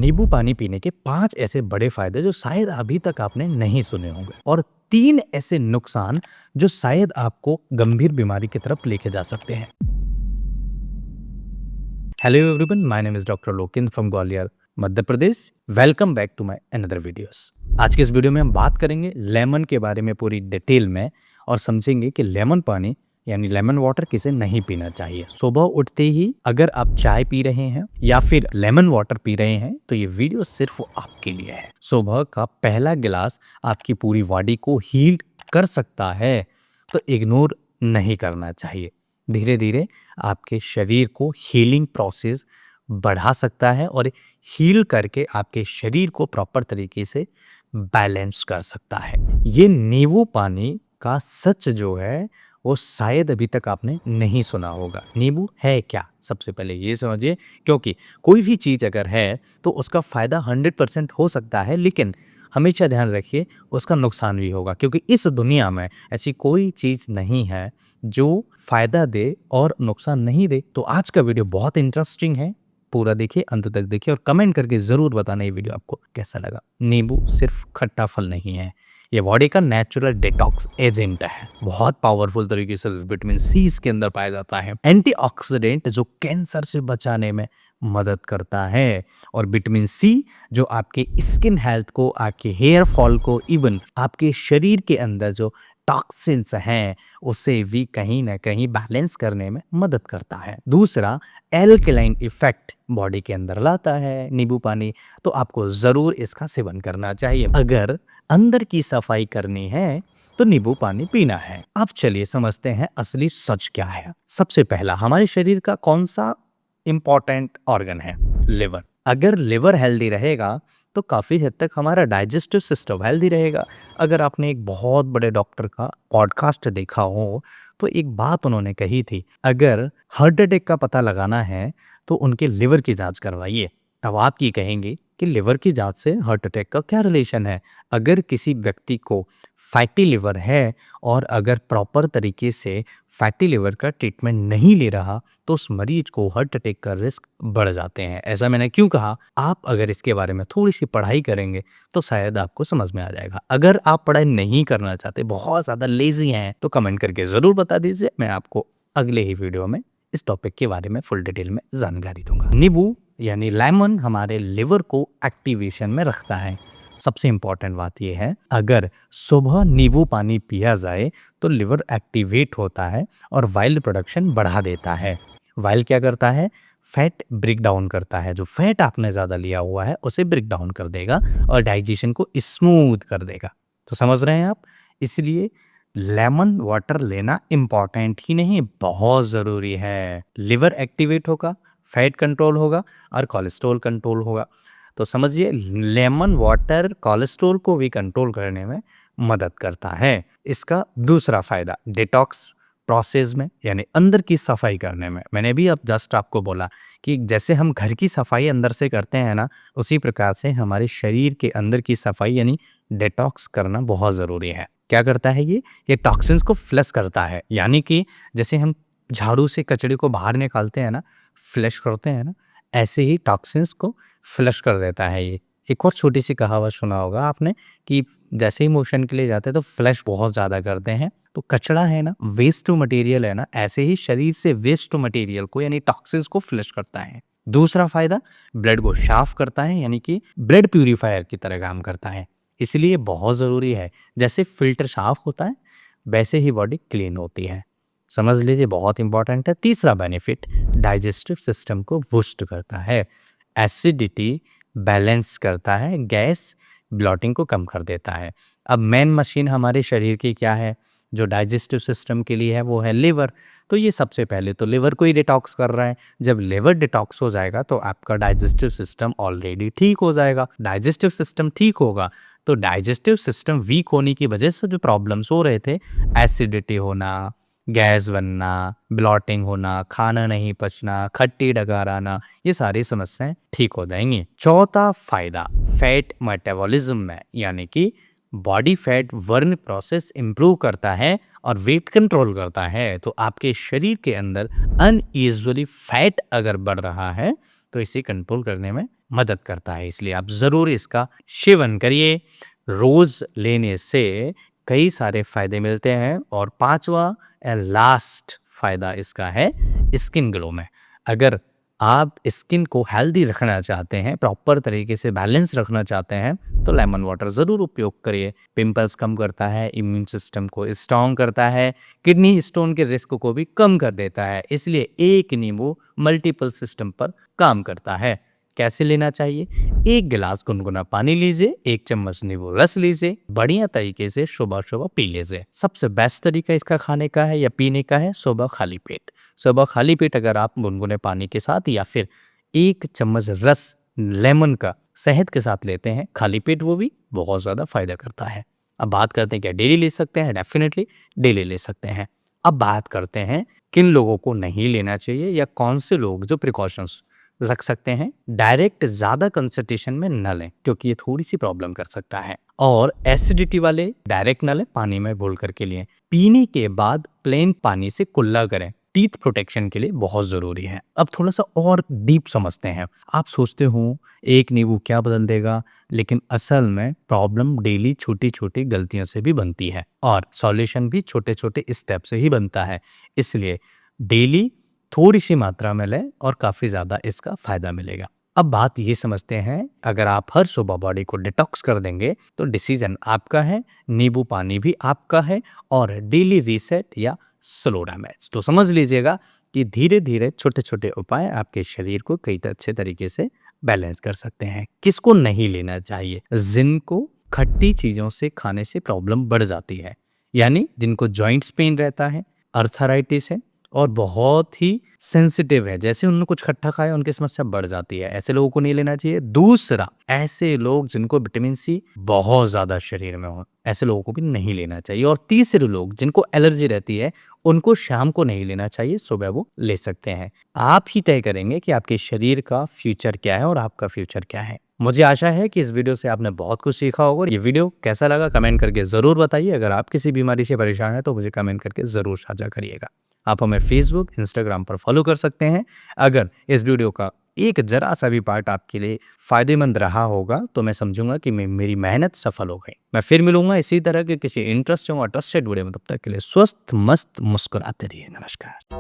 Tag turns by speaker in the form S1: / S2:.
S1: नींबू पानी पीने के 5 ऐसे बड़े फायदे जो शायद अभी तक आपने नहीं सुने होंगे और 3 ऐसे नुकसान जो शायद आपको गंभीर बीमारी की तरफ लेके जा सकते हैं। Hello everyone, my name is doctor Lokendra from Gwalior, Madhya Pradesh. Welcome back to my another videos. आज के इस वीडियो में हम बात करेंगे लेमन के बारे में पूरी डिटेल में और समझेंगे कि लेमन पानी यानी लेमन वाटर किसे नहीं पीना चाहिए। सुबह उठते ही अगर आप चाय पी रहे हैं या फिर लेमन वाटर पी रहे हैं तो ये वीडियो सिर्फ आपके लिए है। सुबह का पहला गिलास आपकी पूरी बॉडी को हील कर सकता है, तो इग्नोर नहीं करना चाहिए। धीरे धीरे आपके शरीर को हीलिंग प्रोसेस बढ़ा सकता है और हील करके आपके शरीर को प्रॉपर तरीके से बैलेंस कर सकता है। ये नींबू पानी का सच जो है वो शायद अभी तक आपने नहीं सुना होगा। नींबू है क्या, सबसे पहले ये समझिए, क्योंकि कोई भी चीज़ अगर है तो उसका फ़ायदा 100% हो सकता है, लेकिन हमेशा ध्यान रखिए उसका नुकसान भी होगा, क्योंकि इस दुनिया में ऐसी कोई चीज़ नहीं है जो फ़ायदा दे और नुकसान नहीं दे। तो आज का वीडियो बहुत इंटरेस्टिंग है, पूरा देखिए, अंत तक देखिए और कमेंट करके ज़रूर बताना ये वीडियो आपको कैसा लगा। नींबू सिर्फ खट्टा फल नहीं है, ये बॉडी का नेचुरल डिटॉक्स एजेंट है। बहुत पावरफुल तरीके से विटामिन सी इसके अंदर पाया जाता है, एंटीऑक्सीडेंट जो कैंसर से बचाने में मदद करता है, और विटामिन सी जो आपके स्किन हेल्थ को, आपके हेयर फॉल को, इवन आपके शरीर के अंदर जो टॉक्सिन्स हैं उसे भी कहीं ना कहीं बैलेंस करने में मदद करता है। दूसरा, एल्कलाइन इफेक्ट बॉडी के अंदर लाता है नींबू पानी, तो आपको ज़रूर इसका सेवन करना चाहिए। अगर अंदर की सफाई करनी है तो नींबू पानी पीना है। अब चलिए समझते हैं असली सच क्या है। सबसे पहला, हमारे शरीर का कौन सा इंपॉर्टेंट ऑर्गन है? लिवर। अगर लिवर हेल्दी रहेगा तो काफ़ी हद तक हमारा डाइजेस्टिव सिस्टम हेल्दी रहेगा। अगर आपने एक बहुत बड़े डॉक्टर का पॉडकास्ट देखा हो तो एक बात उन्होंने कही थी, अगर हार्ट अटैक का पता लगाना है तो उनके लिवर की जांच करवाइए। अब आप ये कहेंगे कि लिवर की जांच से हार्ट अटैक का क्या रिलेशन है? अगर किसी व्यक्ति को फैटी लिवर है और अगर प्रॉपर तरीके से फैटी लिवर का ट्रीटमेंट नहीं ले रहा तो उस मरीज को हार्ट अटैक का रिस्क बढ़ जाते हैं। ऐसा मैंने क्यों कहा? आप अगर इसके बारे में थोड़ी सी पढ़ाई करेंगे तो शायद आपको समझ में आ जाएगा। अगर आप पढ़ाई नहीं करना चाहते, बहुत ज़्यादा लेजी हैं, तो कमेंट करके ज़रूर बता दीजिए, मैं आपको अगले ही वीडियो में इस टॉपिक के बारे में फुल डिटेल में जानकारी दूंगा। नींबू यानी लेमन हमारे लिवर को एक्टिवेशन में रखता है। सबसे इम्पॉर्टेंट बात यह है, अगर सुबह नींबू पानी पिया जाए तो लिवर एक्टिवेट होता है और वाइल प्रोडक्शन बढ़ा देता है। वाइल क्या करता है? फैट ब्रेक डाउन करता है। जो फैट आपने ज़्यादा लिया हुआ है उसे ब्रेक डाउन कर देगा और डाइजेशन को स्मूथ कर देगा। तो समझ रहे हैं आप? इसलिए लेमन वाटर लेना इम्पॉर्टेंट ही नहीं, बहुत ज़रूरी है। लिवर एक्टिवेट होगा, फैट कंट्रोल होगा और कोलेस्ट्रॉल कंट्रोल होगा। तो समझिए, लेमन वाटर कोलेस्ट्रॉल को भी कंट्रोल करने में मदद करता है। इसका दूसरा फायदा, डिटॉक्स प्रोसेस में यानी अंदर की सफाई करने में। मैंने भी अब जस्ट आपको बोला कि जैसे हम घर की सफाई अंदर से करते हैं ना, उसी प्रकार से हमारे शरीर के अंदर की सफाई यानी डिटॉक्स करना बहुत ज़रूरी है। क्या करता है ये टॉक्सिन्स को फ्लश करता है, यानी कि जैसे हम झाड़ू से कचरे को बाहर निकालते हैं ना, फ्लश करते हैं ना, ऐसे ही टॉक्सिन्स को फ्लश कर देता है ये। एक और छोटी सी कहावत सुना होगा आपने कि जैसे ही मोशन के लिए जाते हैं तो फ्लश बहुत ज़्यादा करते हैं। तो कचरा है ना, वेस्ट टू मटेरियल है ना, ऐसे ही शरीर से वेस्ट टू मटेरियल को यानी टॉक्सिन्स को फ्लश करता है। दूसरा फायदा, ब्लड को साफ करता है, यानी कि ब्लड प्यूरीफायर की तरह काम करता है। इसलिए बहुत ज़रूरी है, जैसे फिल्टर साफ होता है वैसे ही बॉडी क्लीन होती है। समझ लीजिए, बहुत इंपॉर्टेंट है। तीसरा बेनिफिट, डाइजेस्टिव सिस्टम को बूस्ट करता है, एसिडिटी बैलेंस करता है, गैस ब्लॉटिंग को कम कर देता है। अब मेन मशीन हमारे शरीर की क्या है जो डाइजेस्टिव सिस्टम के लिए है? वो है लिवर। तो ये सबसे पहले तो लिवर को ही डिटॉक्स कर रहा है। जब लिवर डिटॉक्स हो जाएगा तो आपका डाइजेस्टिव सिस्टम ऑलरेडी ठीक हो जाएगा। डाइजेस्टिव सिस्टम ठीक होगा तो डाइजेस्टिव सिस्टम वीक होने की वजह से जो प्रॉब्लम्स हो रहे थे, एसिडिटी होना, गैस बनना, ब्लॉटिंग होना, खाना नहीं पचना, खट्टी डकार आना, ये सारी समस्याएं ठीक हो जाएंगी। चौथा फायदा, फैट मेटाबॉलिज्म में, यानी कि body fat burn process improve करता है और वेट कंट्रोल करता है। तो आपके शरीर के अंदर अनयूजुअली फैट अगर बढ़ रहा है तो इसे कंट्रोल करने में मदद करता है, इसलिए आप ज़रूर इसका सेवन करिए। रोज़ लेने से कई सारे फ़ायदे मिलते हैं और 5वां एंड लास्ट फ़ायदा इसका है स्किन ग्लो में। अगर आप स्किन को हेल्दी रखना चाहते हैं, प्रॉपर तरीके से बैलेंस रखना चाहते हैं, तो लेमन वाटर ज़रूर उपयोग करिए। पिंपल्स कम करता है, इम्यून सिस्टम को स्ट्रॉन्ग करता है, किडनी स्टोन के रिस्क को भी कम कर देता है। इसलिए एक नींबू मल्टीपल सिस्टम पर काम करता है। कैसे लेना चाहिए? 1 गिलास गुनगुना पानी लीजिए, 1 चम्मच नींबू रस लीजिए, बढ़िया तरीके से सुबह-सुबह पी लीजिए। सबसे बेस्ट तरीका इसका खाने का है या पीने का है सुबह खाली पेट। सुबह खाली पेट अगर आप गुनगुने पानी के साथ या फिर 1 चम्मच रस लेमन का शहद के साथ लेते हैं खाली पेट, वो भी बहुत ज़्यादा फ़ायदा करता है। अब बात करते हैं क्या डेली ले सकते हैं? डेफ़िनेटली डेली ले सकते हैं। अब बात करते हैं किन लोगों को नहीं लेना चाहिए या कौन से लोग जो प्रिकॉशंस रख सकते हैं। डायरेक्ट ज़्यादा कंसंट्रेशन में न लें क्योंकि ये थोड़ी-सी प्रॉब्लम कर सकता है। और एसिडिटी वाले डायरेक्ट न लें, पानी में घोल करके लें। पीने के बाद प्लेन पानी से कुल्ला करें, टीथ प्रोटेक्शन के लिए बहुत ज़रूरी है। अब थोड़ा-सा और डीप समझते हैं। आप सोचते हो एक नींबू क्या बदल देगा, लेकिन असल में प्रॉब्लम डेली छोटी-छोटी गलतियों से भी बनती है और सॉल्यूशन भी छोटे-छोटे स्टेप से ही बनता है। इसलिए डेली थोड़ी-सी मात्रा में लें और काफ़ी ज़्यादा इसका फ़ायदा मिलेगा। अब बात ये समझते हैं, अगर आप हर सुबह बॉडी को डिटॉक्स कर देंगे, तो डिसीज़न आपका है, नींबू पानी भी आपका है और डेली रीसेट या स्लो डैमेज। तो समझ लीजिएगा कि धीरे-धीरे छोटे-छोटे उपाय आपके शरीर को कई अच्छे तरीके से बैलेंस कर सकते हैं। किसको नहीं लेना चाहिए? जिनको खट्टी चीज़ों से खाने से प्रॉब्लम बढ़ जाती है, यानी जिनको जॉइंट्स पेन रहता है, अर्थराइटिस है और बहुत ही सेंसिटिव है, जैसे उन्होंने कुछ खट्टा खाया उनकी समस्या बढ़ जाती है, ऐसे लोगों को नहीं लेना चाहिए। दूसरा, ऐसे लोग जिनको विटामिन सी बहुत ज़्यादा शरीर में हो, ऐसे लोगों को भी नहीं लेना चाहिए। और तीसरे लोग जिनको एलर्जी रहती है, उनको शाम को नहीं लेना चाहिए, सुबह वो ले सकते हैं। आप ही तय करेंगे कि आपके शरीर का फ्यूचर क्या है और आपका फ्यूचर क्या है। मुझे आशा है कि इस वीडियो से आपने बहुत कुछ सीखा होगा और ये वीडियो कैसा लगा कमेंट करके ज़रूर बताइए। अगर आप किसी बीमारी से परेशान हैं तो मुझे कमेंट करके ज़रूर साझा करिएगा। आप हमें फेसबुक, इंस्टाग्राम पर फॉलो कर सकते हैं। अगर इस वीडियो का एक ज़रा सा भी पार्ट आपके लिए फ़ायदेमंद रहा होगा तो मैं समझूंगा कि मेरी मेहनत सफल हो गई। मैं फिर मिलूंगा इसी तरह के किसी इंटरेस्टिंग और ट्रस्टेड वीडियो में। तब तक के लिए स्वस्थ मस्त मुस्कुराते रहिए। नमस्कार।